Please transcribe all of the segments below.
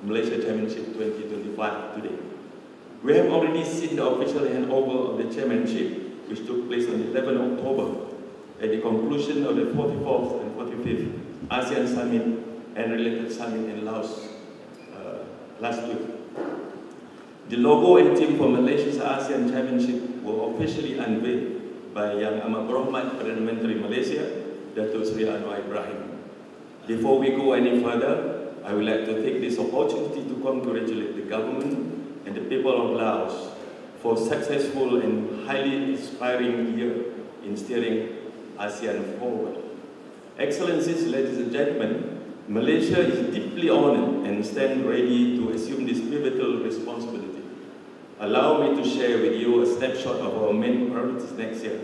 Malaysia Chairmanship 2025 today. We have already seen the official handover of the chairmanship, which took place on 11 October at the conclusion of the 44th and 45th ASEAN Summit and related summit in Laos last week. The logo and theme for Malaysia's ASEAN Chairmanship were officially unveiled by Yang Amat Berhormat Perdana Menteri Malaysia, Datuk Seri Ibrahim. Before we go any further, I would like to take this opportunity to congratulate the government and the people of Laos for a successful and highly inspiring year in steering ASEAN forward. Excellencies, ladies and gentlemen, Malaysia is deeply honored and stands ready to assume this pivotal responsibility. Allow me to share with you a snapshot of our main priorities next year.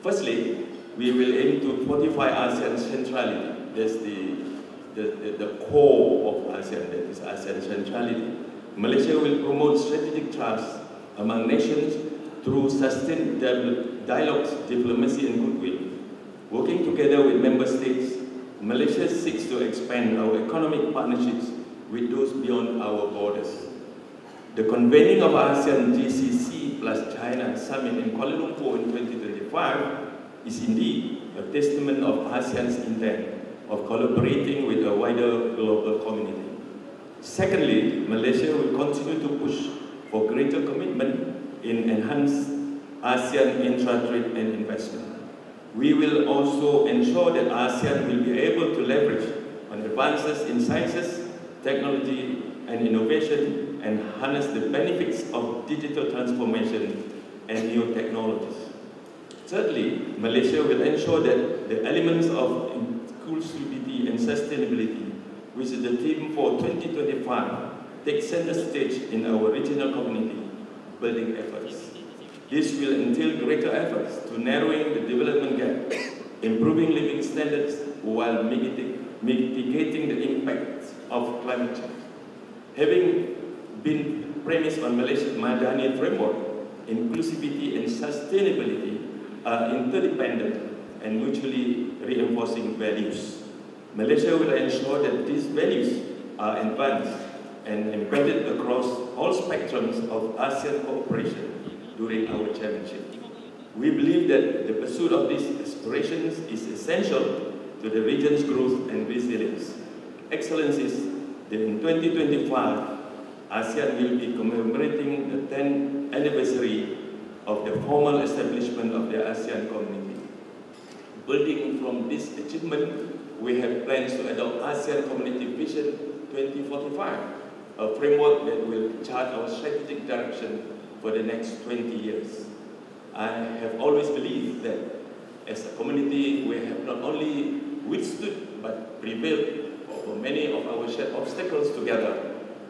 Firstly, we will aim to fortify ASEAN's centrality. That's the core of ASEAN, that is ASEAN centrality. Malaysia will promote strategic trust among nations through sustained dialogues, diplomacy and goodwill. Working together with member states, Malaysia seeks to expand our economic partnerships with those beyond our borders. The convening of ASEAN GCC plus China Summit in Kuala Lumpur in 2025 is indeed a testament of ASEAN's intent of collaborating with a wider global community. Secondly, Malaysia will continue to push for greater commitment in enhanced ASEAN intra-trade and investment. We will also ensure that ASEAN will be able to leverage on advances in sciences, technology and innovation and harness the benefits of digital transformation and new technologies. Thirdly, Malaysia will ensure that the elements of inclusivity and sustainability, which is the theme for 2025, take center stage in our regional community building efforts. This will entail greater efforts to narrowing the development gap, improving living standards while mitigating the impacts of climate change. Having been premised on Malaysia's Madani framework, inclusivity and sustainability are interdependent and mutually reinforcing values. Malaysia will ensure that these values are advanced and embedded across all spectrums of ASEAN cooperation during our chairmanship. We believe that the pursuit of these aspirations is essential to the region's growth and resilience. Excellencies, in 2025, ASEAN will be commemorating the 10th anniversary of the formal establishment of the ASEAN community. Building from this achievement, we have plans to adopt ASEAN Community Vision 2045, a framework that will chart our strategic direction for the next 20 years. I have always believed that as a community, we have not only withstood but prevailed over many of our shared obstacles together.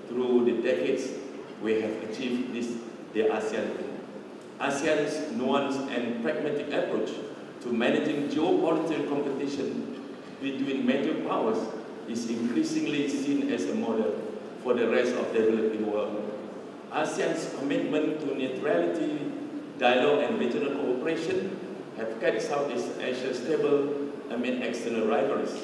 Through the decades, we have achieved the ASEAN thing. ASEAN's nuanced and pragmatic approach to managing geopolitical competition between major powers is increasingly seen as a model for the rest of the developing world. ASEAN's commitment to neutrality, dialogue and regional cooperation have kept Southeast Asia stable amid external rivalries.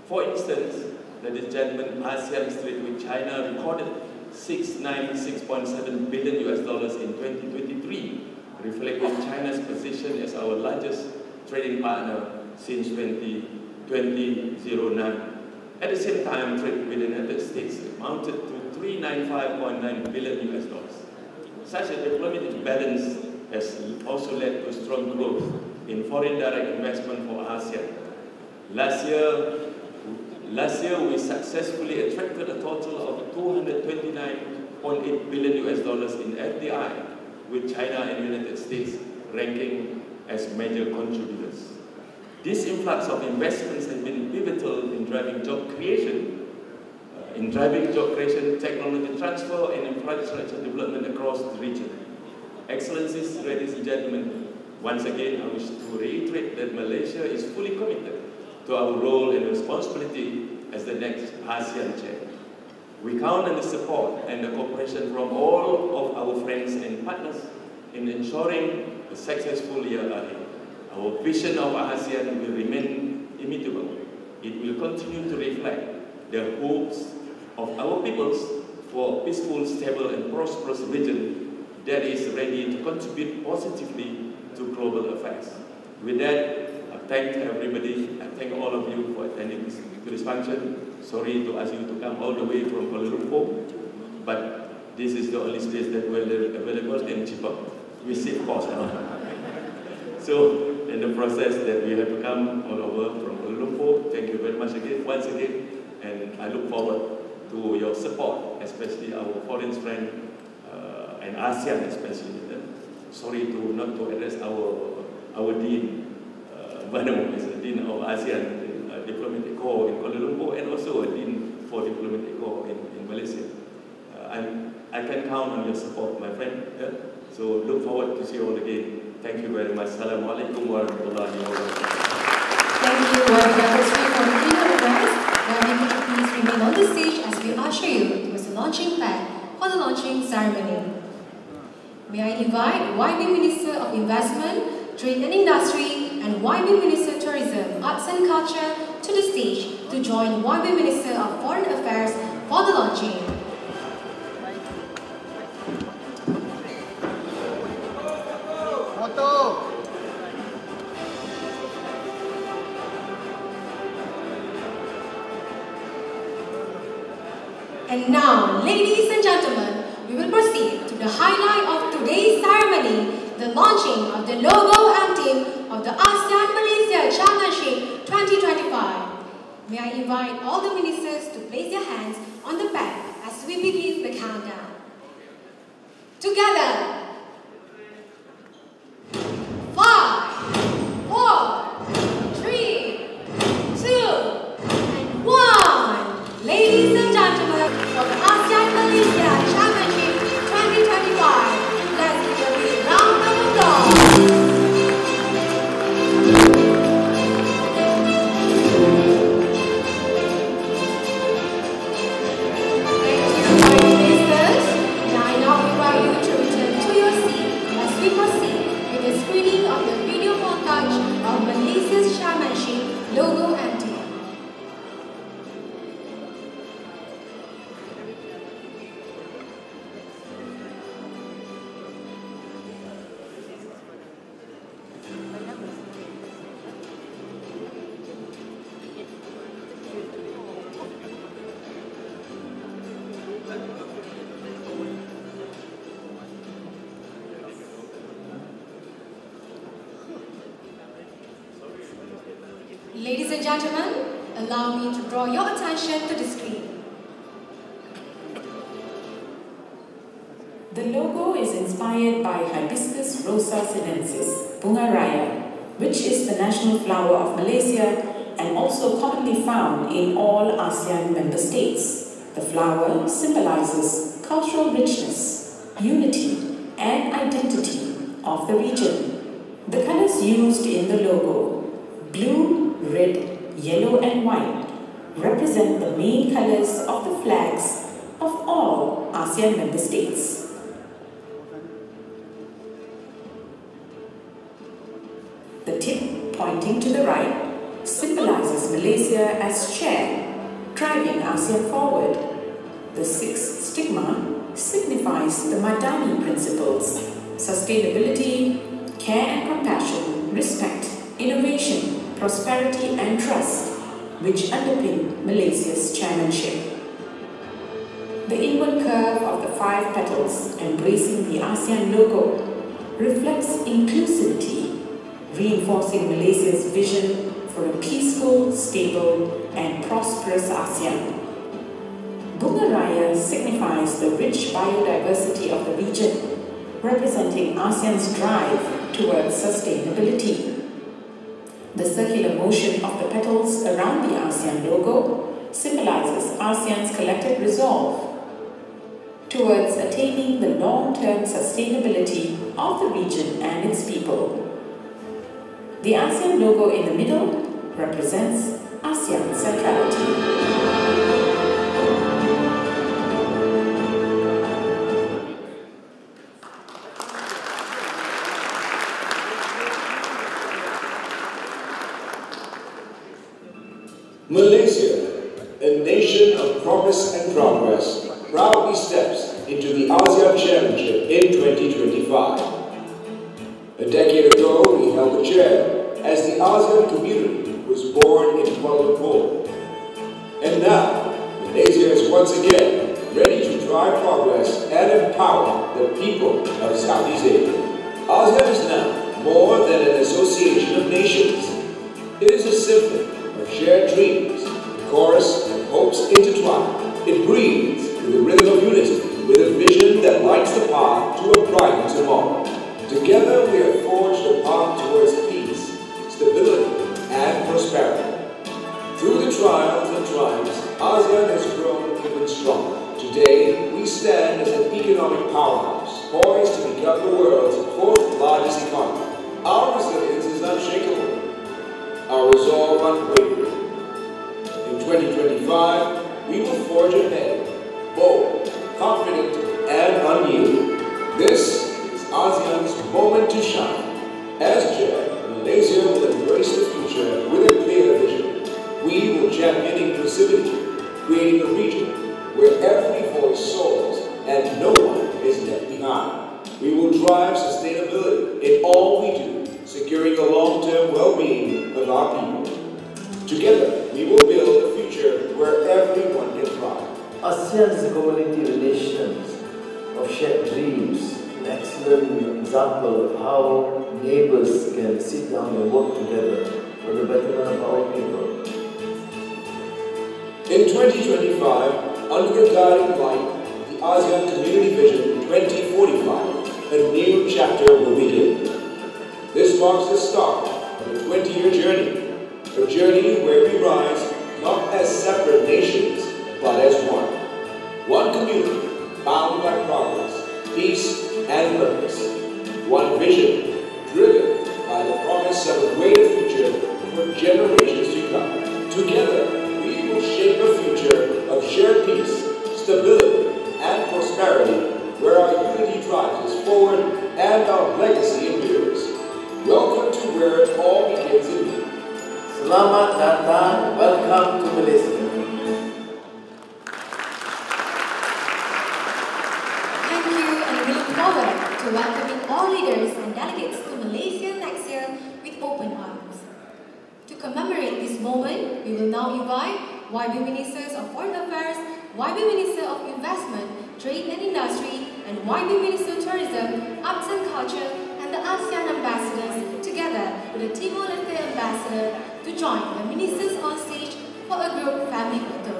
For instance, ladies and gentlemen, ASEAN's trade with China recorded $696.7 billion in 2023, reflecting China's position as our largest trading partner since 2009. At the same time, trade with the United States amounted to $395.9 billion. Such a diplomatic balance has also led to strong growth in foreign direct investment for ASEAN. Last year, we successfully attracted a total of $229.8 billion in FDI, with China and the United States ranking as major contributors. This influx of investments has been pivotal in driving job creation, technology transfer, and infrastructure development across the region. Excellencies, ladies and gentlemen, once again, I wish to reiterate that Malaysia is fully committed to our role and responsibility as the next ASEAN chair. We count on the support and the cooperation from all of our friends and partners in ensuring a successful year ahead. Our vision of ASEAN will remain immutable. It will continue to reflect the hopes of our peoples for a peaceful, stable, and prosperous region that is ready to contribute positively to global affairs. With that, I thank everybody. I thank all of you for attending this function. Sorry to ask you to come all the way from Kuala Lumpur, but this is the only space that were available and cheaper. We save cost now. So, in the process that we have to come all over from Kuala Lumpur, thank you very much again, once again, and I look forward to your support, especially our foreign friends and ASEAN especially. Sorry to not to address our Dean, Banu is the Dean of ASEAN Diplomatic Corps in Kuala Lumpur, and also a Dean for Diplomatic Corps in Malaysia. I can count on your support, my friend. So look forward to see you all again. Thank you very much. Assalamualaikum warahmatullahi wabarakatuh. Thank you, Datuk Seri, for the keynote address. Now, please remain on the stage as we usher you towards the launching pad for the launching ceremony. May I invite YB Minister of Investment, Trade and Industry, and YB Minister Tourism, Arts and Culture to the stage to join YB Minister of Foreign Affairs for the launching. And now, ladies and gentlemen, we will proceed to the highlight of today's ceremony, the launching of the logo and theme of the ASEAN Malaysia Championship 2025. May I invite all the ministers to place their hands on the pad as we begin the countdown. Together! 5, 4, 3, 2, and 1. Ladies and gentlemen, for the ASEAN Malaysia Championship 2025, let's give a big round of applause. Logo and theme. Ladies and gentlemen, allow me to draw your attention to the screen. The logo is inspired by Hibiscus rosa sinensis, Bunga Raya, which is the national flower of Malaysia and also commonly found in all ASEAN member states. The flower symbolizes cultural richness, unity, and identity of the region. The colors used in the logo, blue, red, yellow and white, represent the main colors of the flags of all ASEAN member states. The tip pointing to the right symbolizes Malaysia as chair, driving ASEAN forward. The sixth stigma signifies the Madani principles: sustainability, care and compassion, respect, innovation, prosperity and trust, which underpin Malaysia's chairmanship. The inward curve of the 5 petals embracing the ASEAN logo reflects inclusivity, reinforcing Malaysia's vision for a peaceful, stable and prosperous ASEAN. Bunga Raya signifies the rich biodiversity of the region, representing ASEAN's drive towards sustainability. The circular motion of the petals around the ASEAN logo symbolizes ASEAN's collective resolve towards attaining the long-term sustainability of the region and its people. The ASEAN logo in the middle represents ASEAN centrality. Malaysia, a nation of progress and progress proudly steps into the ASEAN Chairmanship in 2025. A decade ago, we held the chair as the ASEAN community was born in Kuala Lumpur. And now, Malaysia is once again ready to drive progress and empower the people of Southeast Asia. ASEAN is now more than an association of nations. It is a symphony of shared dreams, chorus and hopes intertwined. It breathes with the rhythm of unity, with a vision that lights the path to a brighter tomorrow. Together we have forged a path towards peace, stability, and prosperity. Through the trials and triumphs, ASEAN has grown even stronger. Today, we stand as an economic powerhouse, poised to become the world's fourth largest economy. Our resilience is unshakable, our resolve unwavering. In 2025, we will forge ahead, bold, confident, and unyielding. This is ASEAN's moment to shine. As chair, Malaysia will embrace the future with a clear vision. We will champion inclusivity, creating a region where every voice soars and no one is left behind. We will drive sustainability in all we do, securing the long-term well-being of our people. Together, we will build a future where everyone can thrive. ASEAN is a community relations of shared dreams, an excellent example of how neighbors can sit down and work together for the betterment of our people. In 2025, under the guiding light of the ASEAN Community Vision 2045, a new chapter will begin. This marks the start of a 20-year journey, a journey where we rise not as separate nations, but as one. One community, bound by progress, peace, and purpose. One vision, driven by the promise of a greater future for generations to come. Together, we will shape a future of shared peace, stability, and prosperity, where our unity drives us forward and our legacy endures. Welcome to where it all begins in you. Selamat datang, welcome to Malaysia. Thank you, and we look forward to welcoming all leaders and delegates to Malaysia next year with open arms. To commemorate this moment, we will now invite YB Ministers of Foreign Affairs, YB Minister of Investment, Trade and Industry, and YB Minister of Tourism, Arts and Culture, and the ASEAN ambassadors, together with the Timor-Leste ambassador, to join the ministers on stage for a group family photo.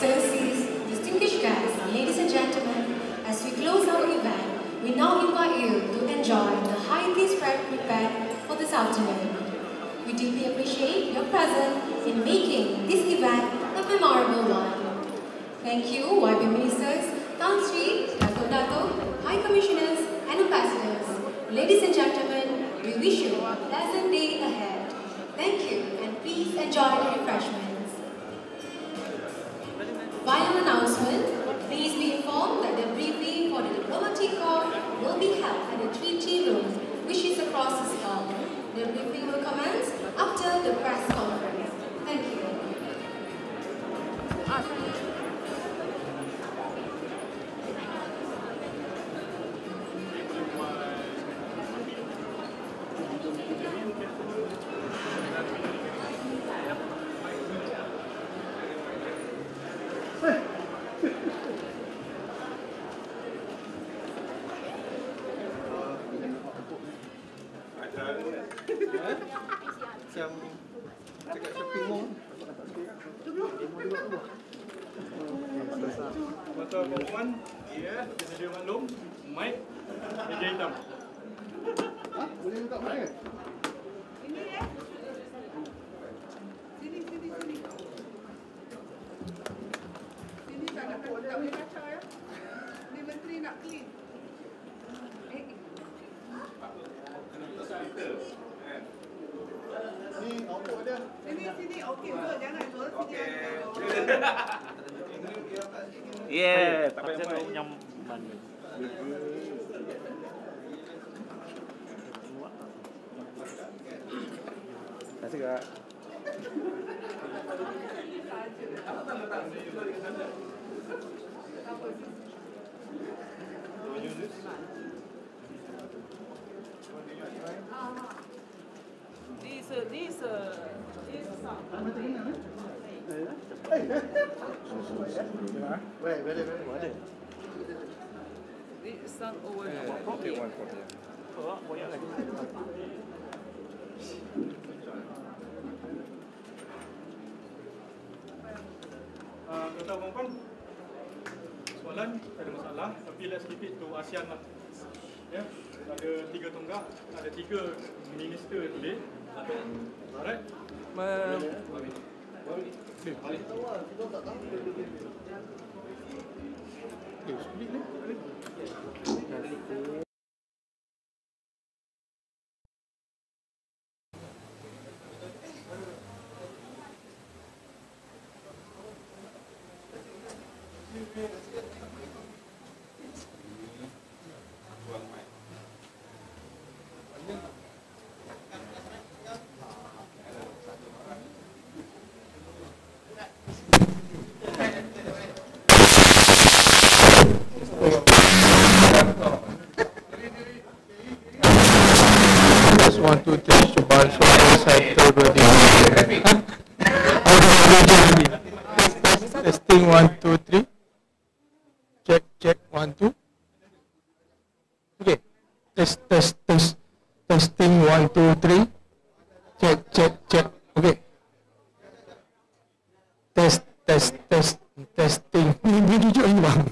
Excellencies, distinguished guests, ladies and gentlemen, as we close our event, we now invite you to enjoy the high tea spread prepared for this afternoon. We deeply appreciate your presence in making this event a memorable one. Thank you, YB Ministers, Country, Dato, High Commissioners, and Ambassadors. Ladies and gentlemen, we wish you a pleasant day ahead. Thank you, and please enjoy the refreshments. Final announcement, please be informed that the briefing for the diplomatic corps will be held at the treaty room, which is across the hall. The briefing will commence after the press conference. Thank you. Tuan perempuan, ya, sedia maklum, mic, meja hitam. Boleh letak mic? Ini ya. Sini. Sini tak boleh kaca ya. Ni menteri nak clean. Ni output dia. Sini. Okey, Zul, jangan Zul. Okey. Yeah, tak payah nyam mana. Kasih kak. This Wait, very. This song over. Okay, one for you. Oh, boleh lagi. Kata perempuan, soalan tak ada masalah, tapi let's keep it to ASEAN lah. Ya, ada 3 tonggak, ada 3 minister today. Alright. One, two, three, coba satu, dua, tiga. Testing 1, 2, 3. Check 1, 2. Okay. Testing 1, 2, 3. Check. Okay. Testing. Ini jujur ini bang.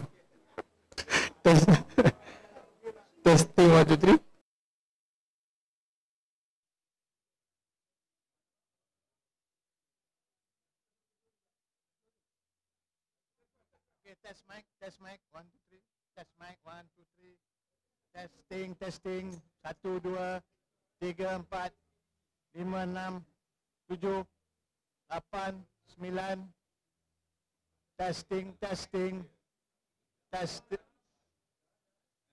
Testing 1, 2, 3. Test mic, 1, 2, 3. Test mic, 1, 2, 3. Testing. 1, 2, 3, 4, 5, 6, 7, 8, 9. Testing.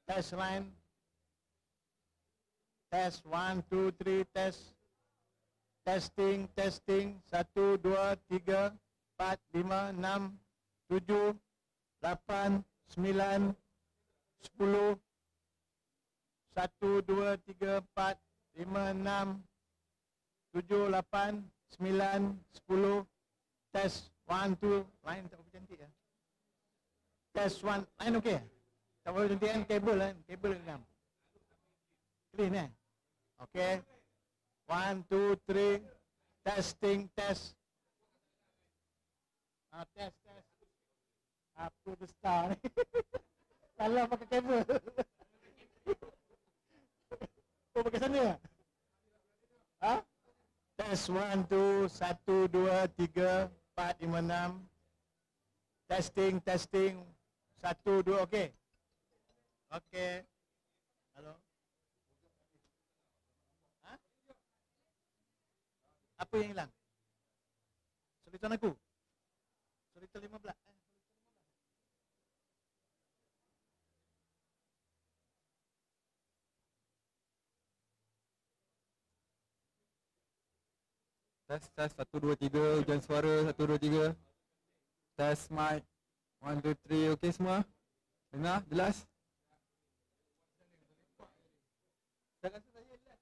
Test line. Test 1, 2, 3, test. Testing. 1, 2, 3, 4, 5, 6, 7, 8, 9, 10. 1, 2, 3, 4, 5, 6, 7, 8, 9, 10. Test 1, 2. Line tak boleh cantik ya. Test 1. Line okey. Tak boleh cantik kan? Kabel genggam. Clean eh? Okey. 1, 2, 3. Testing. Test. Apa besar ni? Salah pakai kabel. Oh, pakai sana ya? Ha? Test 1, 2, 1, 2, 3, 4, 5, 6. Testing, testing. 1, 2, okey. Okey. Halo. Ha? Apa yang hilang? Soliton aku? Soliton 15. Tes 1 2 3 hujan suara 1 2 3. Tes mic 1 2 3 okey semua. Dengar jelas? Saya rasa saya jelas.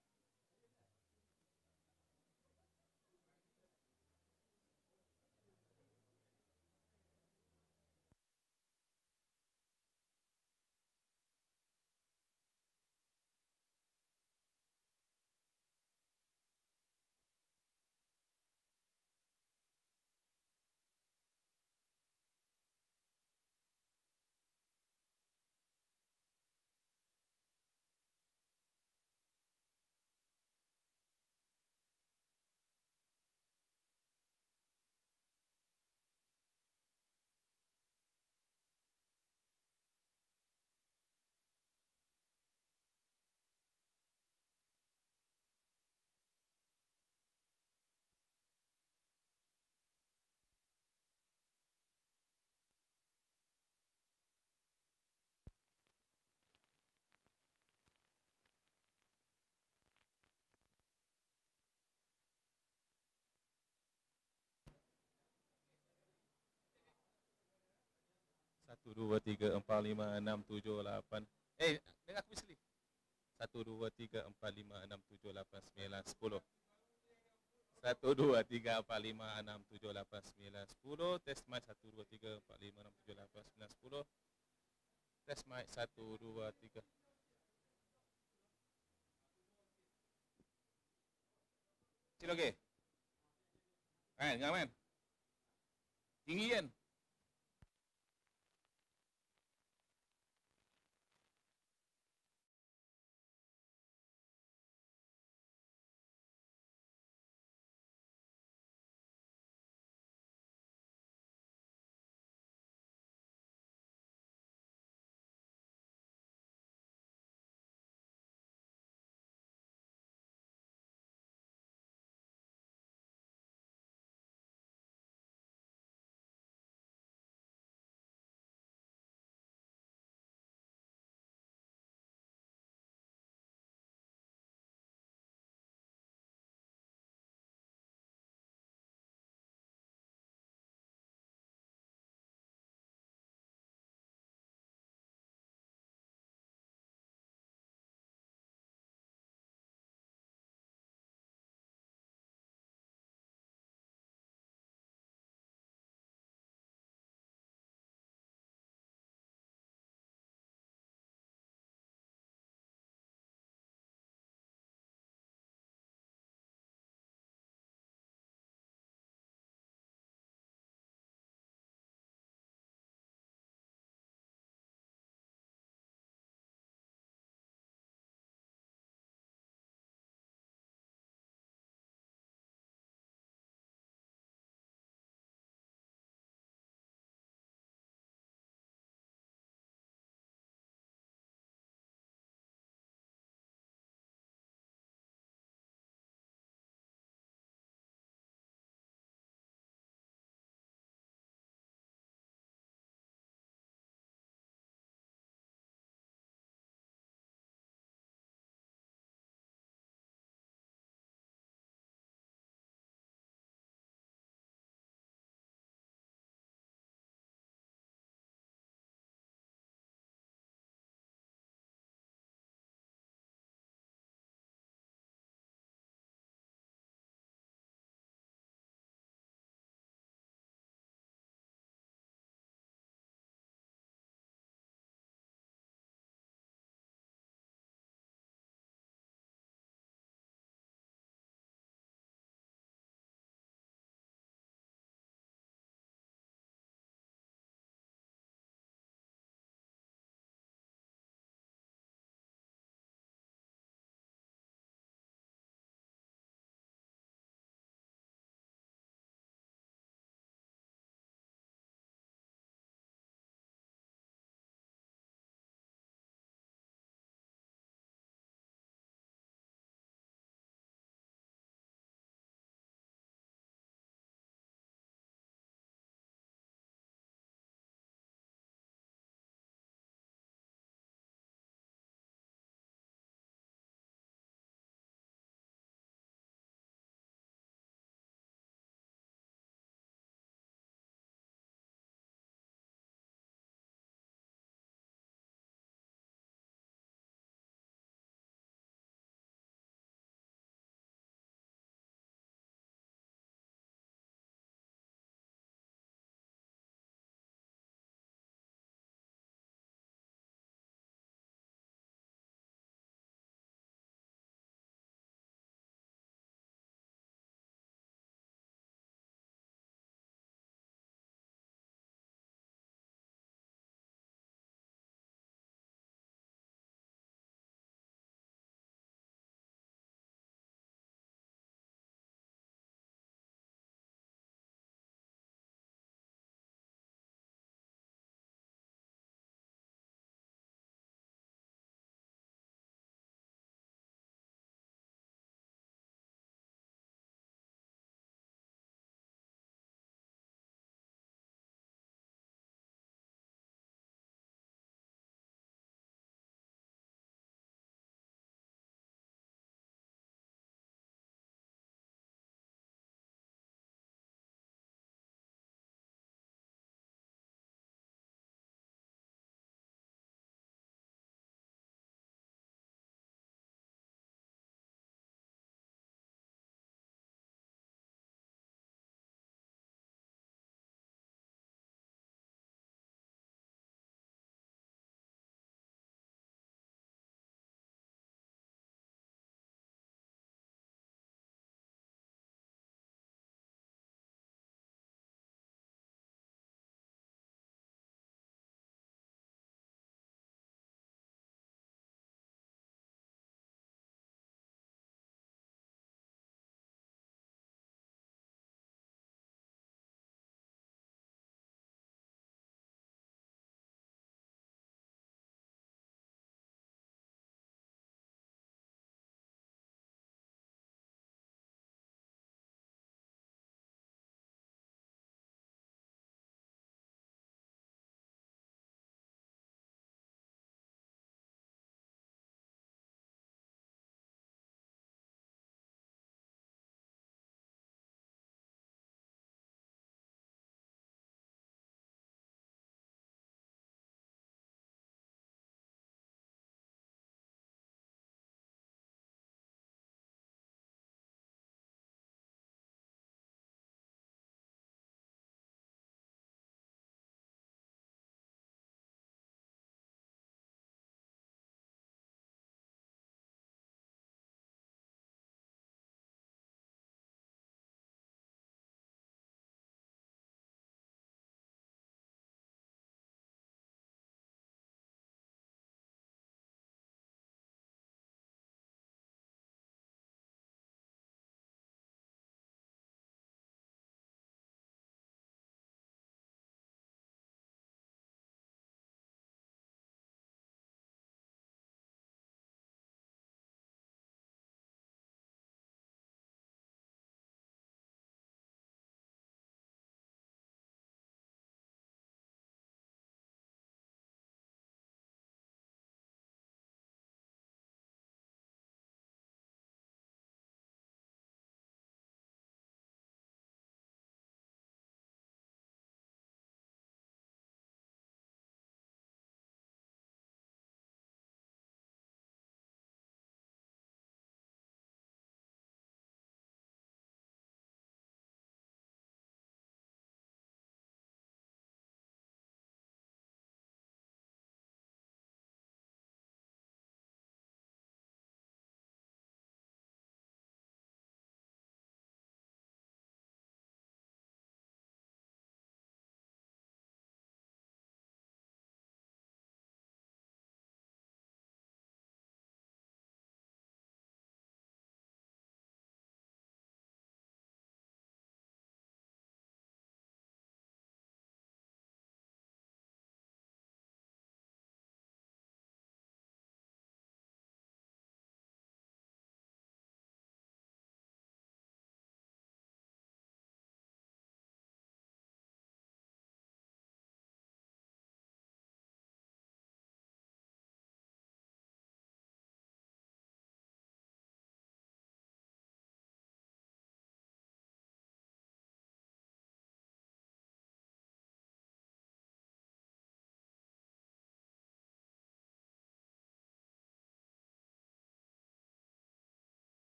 Satu, dua, tiga, empat, lima, enam, tujuh, lapan. Dengar aku sekali. 1 2 3 4 5 6 7 8 9 10. 1 2 3 4 5 6 7 8 9 10. Test mic 1 2 3 4 5 6 7 8 9 10. Test mic 1 2 3. Kecil okey? Kan, dengar kan? Tinggi kan?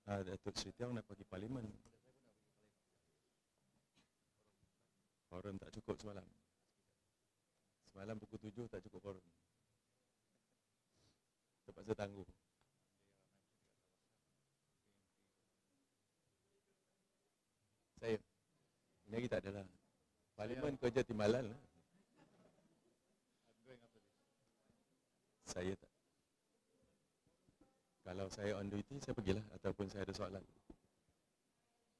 Datuk Seri Tiong nak pergi parlimen. Forum tak cukup semalam. Semalam pukul 7 tak cukup forum. Terpaksa tangguh. Saya ini lagi tak adalah. Parlimen kerja timbalan lah. Saya tak. Kalau saya on duty, saya pergilah ataupun saya ada soalan.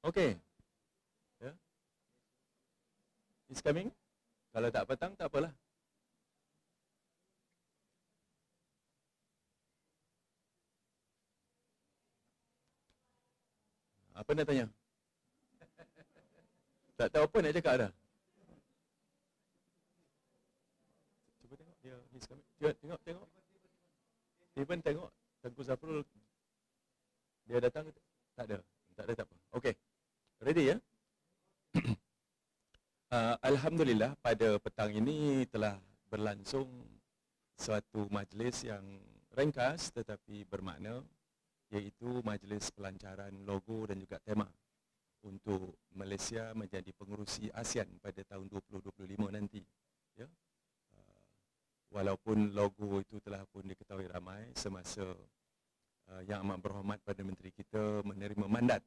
Okey. Ya. It's coming. Kalau tak petang, tak apalah. Apa nak tanya? Tak tahu apa nak cakap dah. Cuba tengok dia, he's coming. Tengok. Even tengok Tengku Zafrul dia datang ke? Tak ada. Tak apa. Okey. Ready ya? Alhamdulillah pada petang ini telah berlangsung suatu majlis yang ringkas tetapi bermakna, iaitu Majlis Pelancaran Logo dan juga Tema untuk Malaysia menjadi pengerusi ASEAN pada tahun 2025 nanti. Ya. Walaupun logo itu telah pun diketahui ramai semasa Yang Amat Berhormat Perdana Menteri kita menerima mandat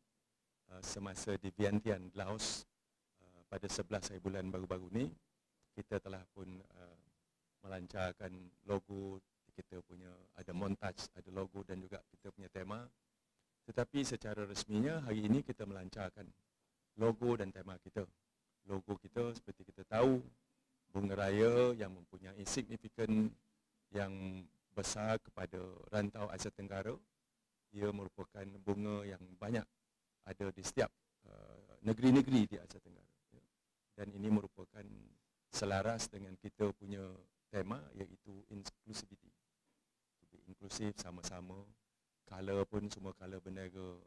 semasa di Vientiane, Laos pada 11 hari bulan baru-baru ini, kita telah pun melancarkan logo, kita punya ada montaj, ada logo dan juga kita punya tema. Tetapi secara resminya hari ini kita melancarkan logo dan tema kita. Logo kita seperti kita tahu, bunga raya yang mempunyai signifikan yang besar kepada rantau Asia Tenggara. Ia merupakan bunga yang banyak ada di setiap negeri-negeri di Asia Tenggara. Dan ini merupakan selaras dengan kita punya tema, iaitu inclusivity. Inklusif, sama-sama. Color pun semua color bendera,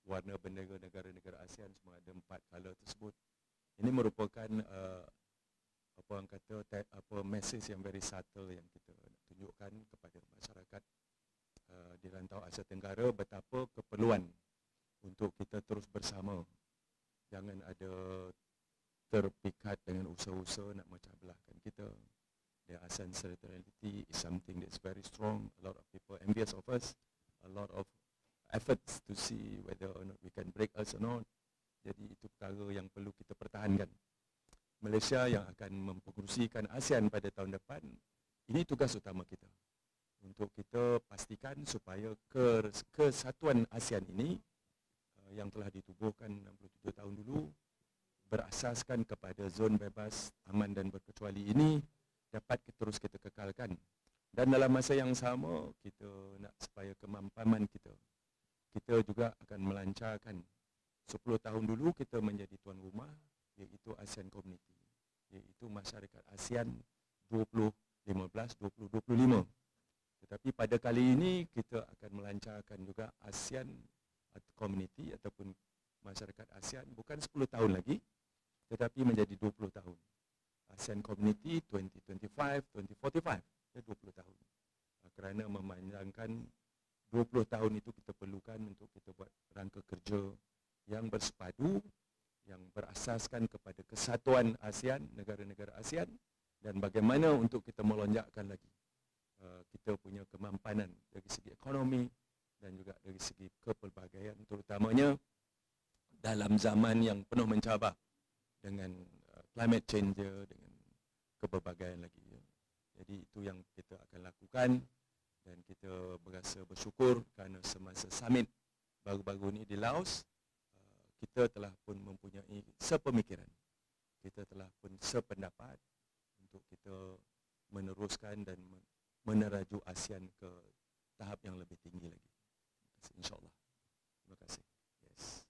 warna bendera negara-negara ASEAN semua ada 4 color tersebut. Ini merupakan apa orang kata message yang very subtle yang kita nak tunjukkan kepada masyarakat di rantau Asia Tenggara betapa keperluan untuk kita terus bersama. Jangan ada terpikat dengan usaha-usaha nak memecah belahkan kita. The ASEAN solidarity is something that's very strong. A lot of people envious of us. A lot of efforts to see whether or not we can break us or not. Jadi itu perkara yang perlu kita pertahankan. Malaysia yang akan mempengerusikan ASEAN pada tahun depan, ini tugas utama kita. Untuk kita pastikan supaya kesatuan ASEAN ini yang telah ditubuhkan 67 tahun dulu, berasaskan kepada zon bebas, aman dan berkecuali ini dapat terus kita kekalkan. Dan dalam masa yang sama, kita nak supaya kemampanan kita juga akan melancarkan 10 tahun dulu kita menjadi tuan rumah, iaitu ASEAN Community, iaitu masyarakat ASEAN 2015-2025. Tetapi pada kali ini kita akan melancarkan juga ASEAN Community ataupun masyarakat ASEAN bukan 10 tahun lagi, tetapi menjadi 20 tahun. ASEAN Community 2025-2045, 20 tahun. Kerana memanjangkan 20 tahun itu kita perlukan untuk kita buat rangka kerja yang bersepadu, yang berasaskan kepada kesatuan ASEAN, negara-negara ASEAN, dan bagaimana untuk kita melonjakkan lagi kita punya kemampanan dari segi ekonomi dan juga dari segi kepelbagaian, terutamanya dalam zaman yang penuh mencabar dengan climate change dengan kepelbagaian lagi. Jadi itu yang kita akan lakukan dan kita berasa bersyukur kerana semasa summit baru-baru ini di Laos, kita telah pun mempunyai sepemikiran, kita telah pun sependapat untuk kita meneruskan dan meneraju ASEAN ke tahap yang lebih tinggi lagi. InsyaAllah. Terima kasih. Yes.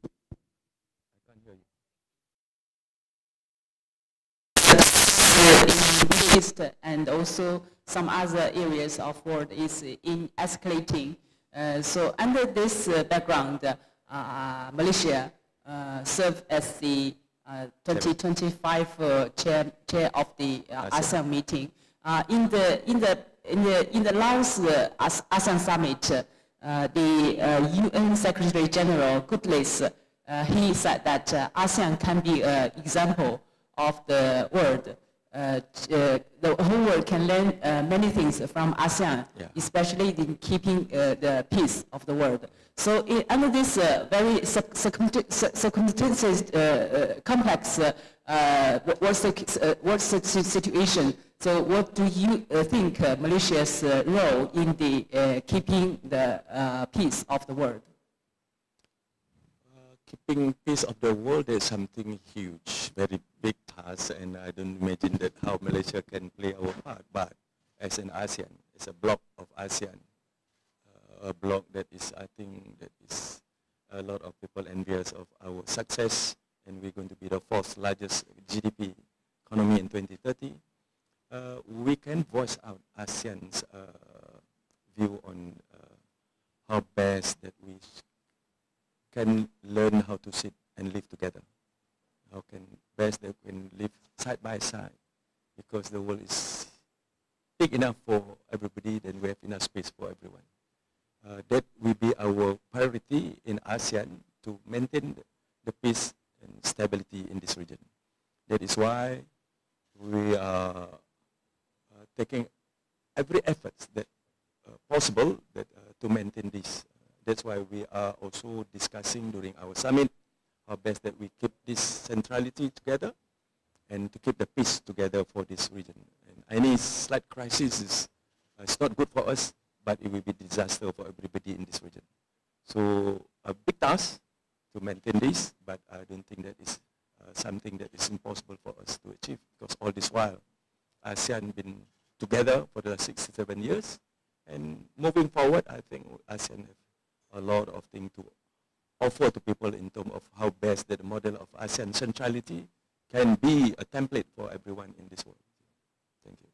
I can't hear you. East and also some other areas of world is in escalating. So under this background, Malaysia served as the 2025 chair of the ASEAN meeting. In the in the last ASEAN summit, the UN Secretary General Guterres, he said that ASEAN can be an example of the world. The whole world can learn many things from ASEAN, especially in keeping the peace of the world. So under this very circumstances complex world situation, so what do you think Malaysia's role in the keeping the peace of the world? Keeping peace of the world is something huge, very big task, and I don't imagine that how Malaysia can play our part. But as an ASEAN, as a bloc of ASEAN, a bloc that is, I think, that is a lot of people envious of our success, and we're going to be the fourth largest GDP economy in 2030. We can voice out ASEAN's view on how best that we can learn how to sit and live together. How can best that we can live side by side, because the world is big enough for everybody, then we have enough space for everyone. That will be our priority in ASEAN, to maintain the peace and stability in this region. That is why we are taking every effort that possible that, to maintain this. That's why we are also discussing during our summit how best that we keep this centrality together and to keep the peace together for this region. And any slight crisis is it's not good for us, but it will be disaster for everybody in this region. So a big task to maintain this, but I don't think that is something that is impossible for us to achieve, because all this while ASEAN been together for the last 67 years, and moving forward, I think ASEAN have a lot of things to offer to people in terms of how best that the model of ASEAN centrality can be a template for everyone in this world. Thank you.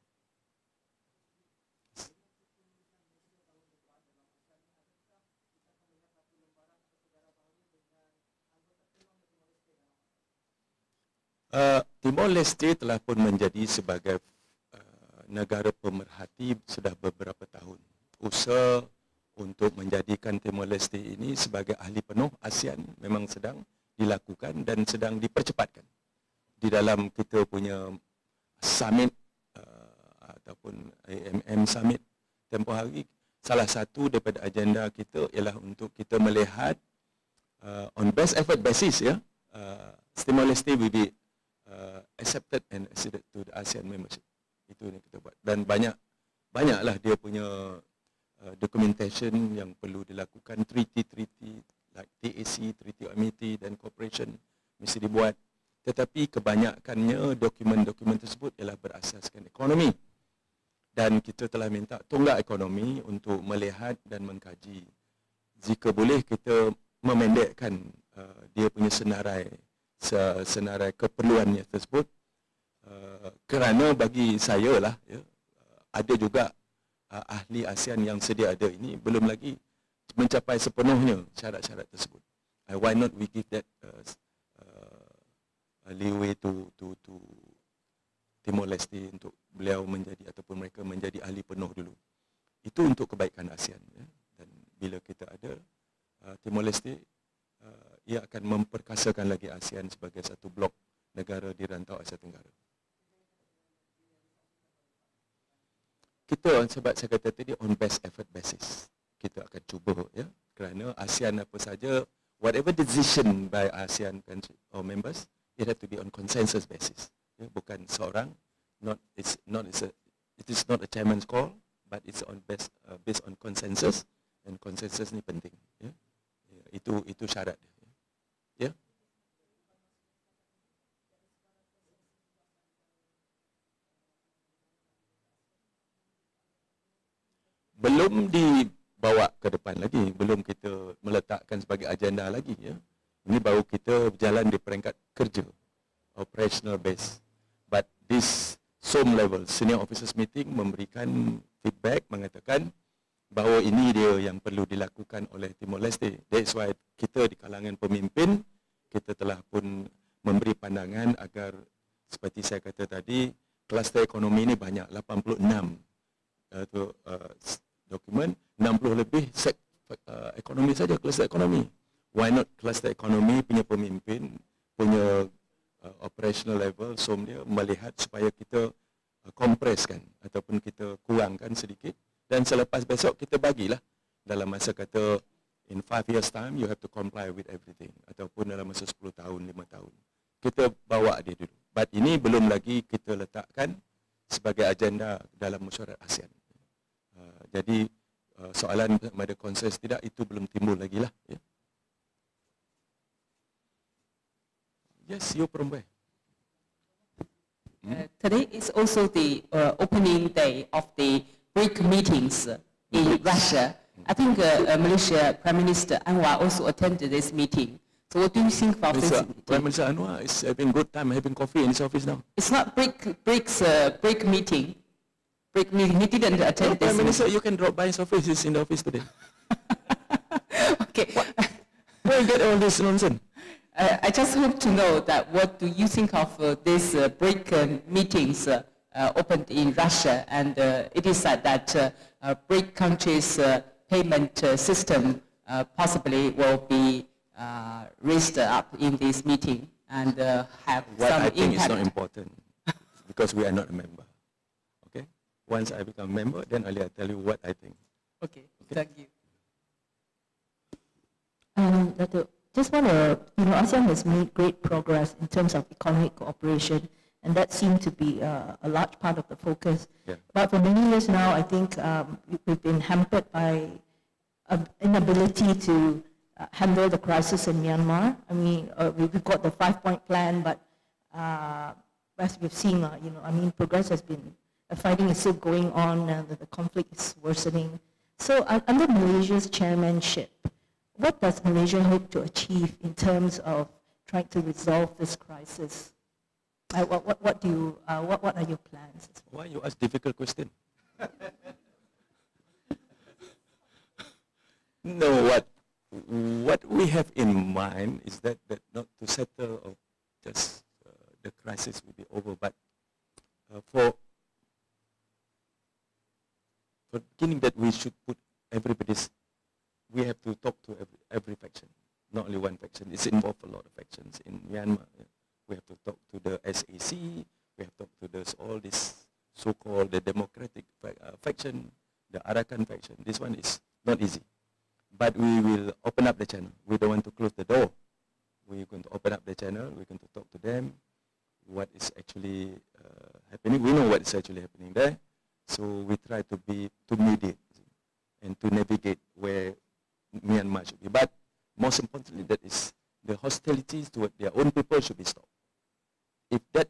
Timor Leste telah pun menjadi sebagai negara pemerhati sudah beberapa tahun. Usaha untuk menjadikan Timor Leste ini sebagai ahli penuh ASEAN memang sedang dilakukan dan sedang dipercepatkan. Di dalam kita punya summit ataupun AMM summit tempoh hari, salah satu daripada agenda kita ialah untuk kita melihat on best effort basis, ya, Timor Leste will be accepted and acceded to the ASEAN membership. Itu yang kita buat, dan banyaklah dia punya documentation yang perlu dilakukan, treaty like TAC, Treaty of Amity dan Cooperation mesti dibuat. Tetapi kebanyakannya dokumen-dokumen tersebut ialah berasaskan ekonomi, dan kita telah minta tonggak ekonomi untuk melihat dan mengkaji. Jika boleh kita memendekkan dia punya senarai keperluannya tersebut, kerana bagi saya lah, ya, ada juga ahli ASEAN yang sedia ada ini belum lagi mencapai sepenuhnya syarat-syarat tersebut. Why not we give that leeway to Timor Leste untuk beliau menjadi ataupun mereka menjadi ahli penuh dulu. Itu untuk kebaikan ASEAN, ya. Dan bila kita ada Timor Leste, ia akan memperkasakan lagi ASEAN sebagai satu blok negara di rantau Asia Tenggara. Kita, sebab saya kata tadi, on best effort basis, kita akan cuba, ya, kerana ASEAN apa saja, whatever decision by ASEAN country or members, it have to be on consensus basis, ya, bukan seorang, it is not a chairman's call, but it's on based on consensus, and consensus ni penting, ya. Itu syarat dia, ya. Belum dibawa ke depan lagi, belum kita meletakkan sebagai agenda lagi, ya. Ini baru kita berjalan di peringkat kerja, operational base. But this SOM level, senior officers meeting, memberikan feedback, mengatakan bahawa ini dia yang perlu dilakukan oleh Timor Leste. That's why kita di kalangan pemimpin, kita telah pun memberi pandangan agar, seperti saya kata tadi, kluster ekonomi ini banyak, 86 dokumen 60 lebih ekonomi saja, cluster ekonomi. Why not cluster ekonomi punya pemimpin, punya operational level, dia melihat supaya kita kompreskan ataupun kita kurangkan sedikit, dan selepas besok kita bagilah dalam masa kata in 5 years time you have to comply with everything, ataupun dalam masa 10 tahun, 5 tahun. Kita bawa dia dulu. But ini belum lagi kita letakkan sebagai agenda dalam mesyuarat ASEAN. Jadi soalan ada konsens tidak, itu belum timbul lagi lah. Ya. Yes, you from where? Today is also the opening day of the BRIC meetings in Russia. I think Malaysia Prime Minister Anwar also attended this meeting. So what do you think about this meeting? Prime Minister Anwar is having good time having coffee in his office now. It's not BRIC meeting. BRIC meeting. He didn't attend this Prime Minister, meeting. you can drop by his office. He's in the office today. Okay. Where you get all this nonsense? I just hope to know that what do you think of these BRIC meetings opened in Russia, and it is said that BRIC countries' payment system possibly will be raised up in this meeting and have What some I think impact. is not important because we are not a member. Okay? Once I become a member, then I'll tell you what I think. Okay, thank you. Just want to, ASEAN has made great progress in terms of economic cooperation, and that seemed to be a large part of the focus. Yeah. But for many years now, I think we've been hampered by an inability to handle the crisis in Myanmar. I mean, we've got the 5-point plan, but as we've seen, progress has been, fighting is still going on, the conflict is worsening. So under Malaysia's chairmanship, what does Malaysia hope to achieve in terms of trying to resolve this crisis? What are your plans? Why you ask difficult question? No, what we have in mind is that not to settle or just the crisis will be over, but for beginning that we should put everybody's. We have to talk to every faction, not only one faction. It's involved a lot of factions in Myanmar. We have to talk to the SAC. We have to talk to all this so-called the democratic faction, the Arakan faction. This one is not easy, but we will open up the channel. We don't want to close the door. We're going to open up the channel. We're going to talk to them. What is actually happening? We know what is actually happening there. So we try to mediate and to navigate where Myanmar should be. But most importantly, that is the hostilities toward their own people should be stopped. If that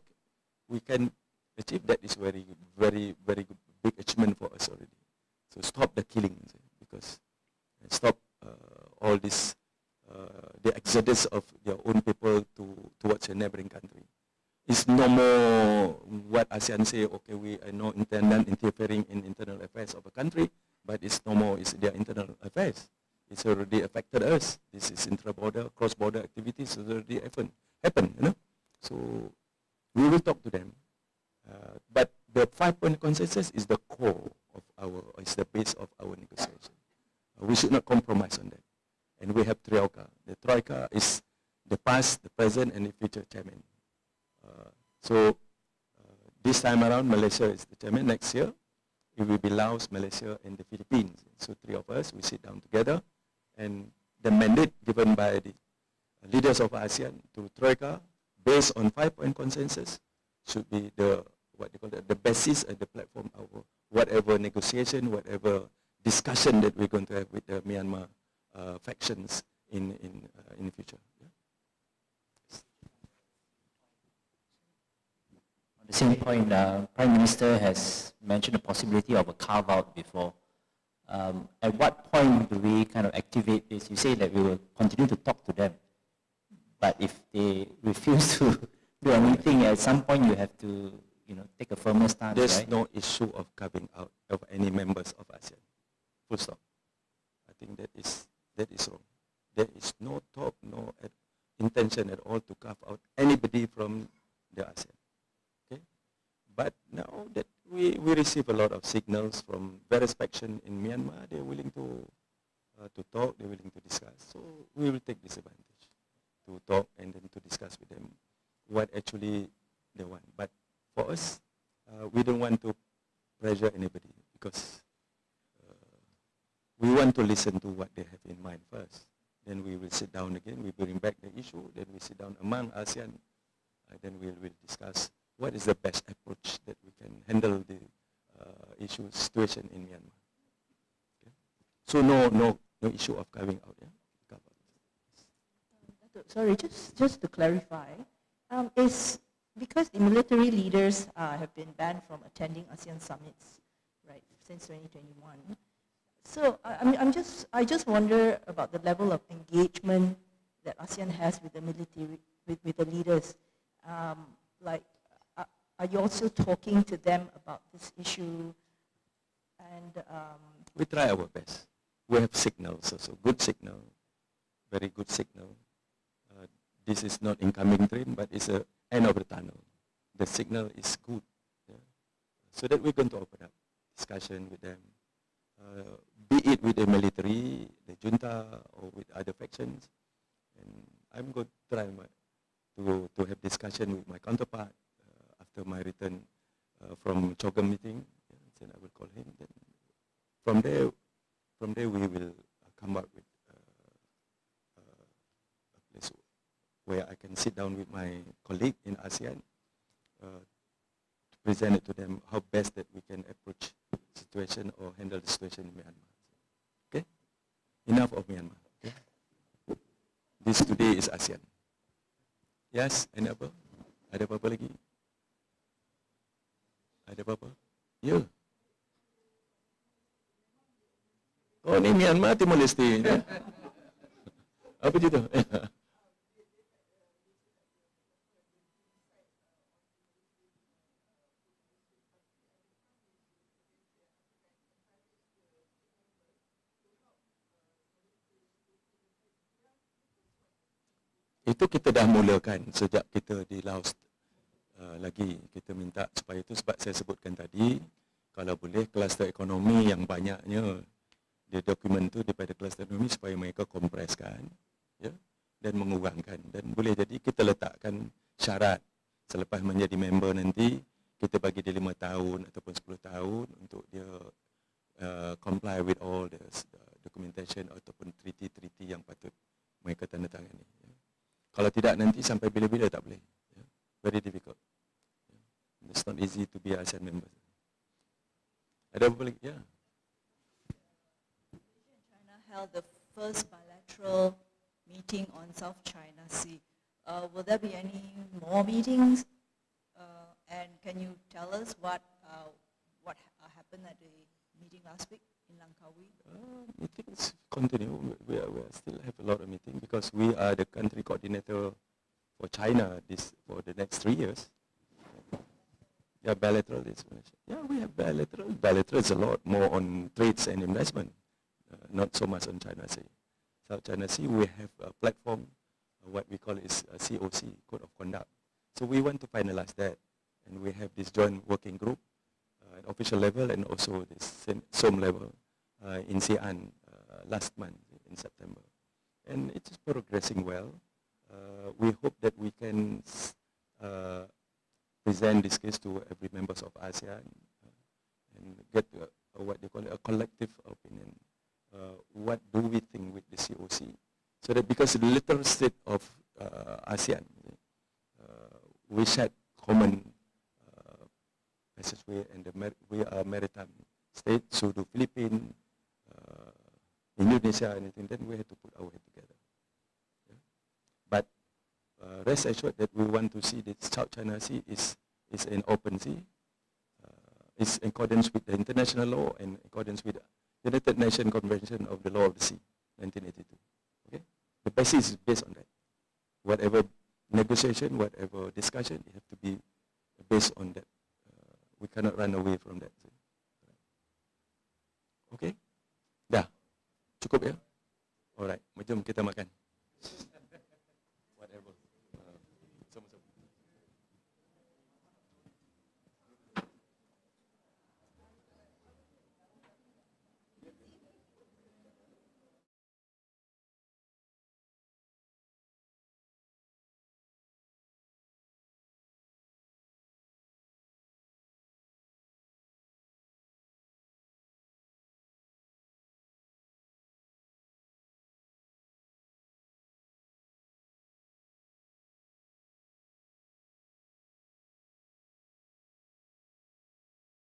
we can achieve, that is very good, big achievement for us already. So stop the killing, because stop all this the exodus of their own people towards a neighboring country. It's no more what ASEAN say. Okay, we are not interfering in internal affairs of a country, but it's no more. It's their internal affairs. It's already affected us. This is intra-border, cross-border activities already happen, So we will talk to them. But the 5-point consensus is the core of is the base of our negotiation. We should not compromise on that. And we have Troika. The Troika is the past, the present, and the future chairman. So this time around, Malaysia is the chairman. Next year, it will be Laos, Malaysia, and the Philippines. So 3 of us, we sit down together, and the mandate given by the leaders of ASEAN to Troika, based on 5-point consensus, should be the the basis and the platform of whatever negotiation, whatever discussion that we're going to have with the Myanmar factions in the future. Yeah? On the same point, Prime Minister has mentioned the possibility of a carve-out before. At what point do we kind of activate this? You say that we will continue to talk to them, but if they refuse to do anything, at some point you have to, take a firmer stance. There's right? no issue of carving out of any members of ASEAN. Full stop. I think that is wrong. There is no talk, no intention at all to carve out anybody from the ASEAN. Okay, but now that we receive a lot of signals from various factions in Myanmar. They're willing to talk, they're willing to discuss. So we will take this advantage to talk and then to discuss with them what actually they want. But for us, we don't want to pressure anybody because we want to listen to what they have in mind first. Then we will sit down again, we bring back the issue, then we sit down among ASEAN, then we will discuss what is the best approach that we can handle the situation in Myanmar. Okay? So no issue of carving out. Yeah? Sorry, just to clarify, is because the military leaders have been banned from attending ASEAN summits, right, since 2021. So I just wonder about the level of engagement that ASEAN has with the military, with the leaders. Like, are you also talking to them about this issue? And we try our best. We have signals also, good signal, very good signal. This is not incoming train, but it's the end of the tunnel. The signal is good, yeah? So that we're going to open up discussion with them, be it with the military, the junta, or with other factions. And I'm going to try to have discussion with my counterpart after my return from Chogam meeting. Yeah, then I will call him. Then from there we will come up with a place where I can sit down with my colleague in ASEAN to present it to them how best that we can approach the situation or handle the situation in Myanmar. Okay? Enough of Myanmar. Okay? This today is ASEAN. Yes, any apa? Ada apa-apa lagi? Ada apa-apa? Ya. Oh, ni Myanmar, Timor Leste. Apa je tu? Itu kita dah mulakan sejak kita di Laos lagi. Kita minta supaya itu sebab saya sebutkan tadi, kalau boleh kluster ekonomi yang banyaknya di dokumen itu daripada kluster ekonomi supaya mereka kompreskan, ya, dan mengurangkan. Dan boleh jadi kita letakkan syarat selepas menjadi member nanti, kita bagi dia 5 tahun ataupun 10 tahun untuk dia comply with all the documentation ataupun treaty-treaty yang patut mereka tanda tangani. Ya. Kalau tidak nanti sampai bila-bila tak boleh. Ya. Very difficult. Ya. It's not easy to be ASEAN member. Ada apa lagi? Ya. China held the first bilateral meeting on South China Sea. Will there be any more meetings? And can you tell us what happened at the meeting last week in Langkawi? Meetings continue. We still have a lot of meetings because we are the country coordinator for China for the next 3 years. Yeah, bilateral is yeah, we have bilateral. Bilateral is a lot more on trades and investment, not so much on China Sea. South China Sea, we have a platform, what we call is a COC, Code of Conduct. So we want to finalize that, and we have this joint working group at official level and also this SOM level in ASEAN last month in September. And it is progressing well. We hope that we can present this case to every members of ASEAN and get what they call a collective opinion. What do we think with the COC? So that because the little state of ASEAN, we share common passageway and we are maritime state, so do Philippines, Indonesia, anything, then we have to put our head together. Yeah? But rest assured that we want to see that South China Sea is an open sea. It's in accordance with the international law and in accordance with the United Nations Convention of the Law of the Sea, 1982. Okay? The basis is based on that. Whatever negotiation, whatever discussion, it has to be based on that. We cannot run away from that. Okay? Dah? Cukup ya? Alright, jom kita makan.